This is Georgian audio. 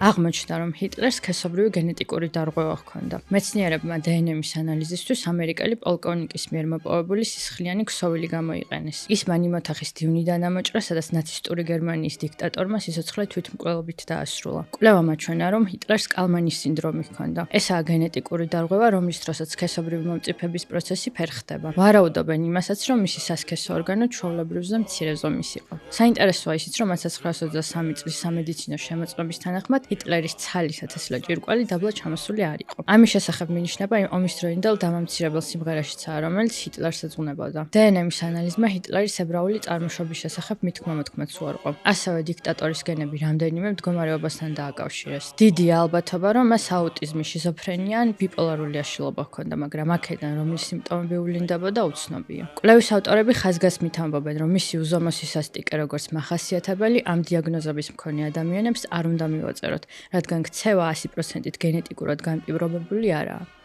აღმოჩნდა, რომ ჰიტლერს სქესობრივი გენეტიკური დარღვევა ჰქონდა. მეცნიერებმა დნმ-ის ანალიზისთვის ამერიკელი პოლკოვნიკის მიერ მოპოვებული სისხლიანი ქსოვილი გამოიყენეს. ის მან იმ ოთახის დივნიდან ამოჭრა, სადაც ნაცისტური გერმანიის დიქტატორმა სიცოცხლე თვითმკვლელობით დაასრულა. კვლევამ აჩვენა, რომ ჰიტლერს კალმანის სინდრომი ჰქონდა. ესაა გენეტიკური დარღვევა, რომლის დროსაც სქესობრივი მომწიფების პროცესი ფერხდება. ვარაუდობენ იმასაც, რომ მისი სასქესო ორგანო ჩვეულებრივზე მცირე ზომის იყო. საინტერესოა ისიც, რომ 1923 წლის სამედიცინო შემოწმების თანახმად ჰიტლერის ცალი სათესლო ჭირკვალი დაბლა ჩამოსული არ იყო. ამის შესახებ მინიშნება იმ ომის დროინდელ დამამცირებელ სიმღერაშიცაა, რომელიც ჰიტლერს ეძღვნებოდა. დნმ-ის ანალიზმა ჰიტლერის ებრაული წარმოშობის შესახებ მithმა-მოთქმაც უარყო. ასევე დიქტატორის გენები რამდენიმე მდგომარეობასთან დააკავშირეს. დიდია ალბათობა, რომ მას აუტიზმი, შიზოფრენია ან ბიპოლარული აშლილობა ჰქონდა, მაგრამ აქედან რომლის სიმპტომები უვლინდებოდა უცნობია. კვლევის ავტორები ხაზგასმით ამბობენ, რომ მისი უზომოსი სასტიკე როგორც მახასიათებელი ამ დიაგნოზების მქონე ადამიანებს არ უნდა მივაწეროთ, რადგან ქცევა 100%-ით გენეტიკურად განპირობებული არაა.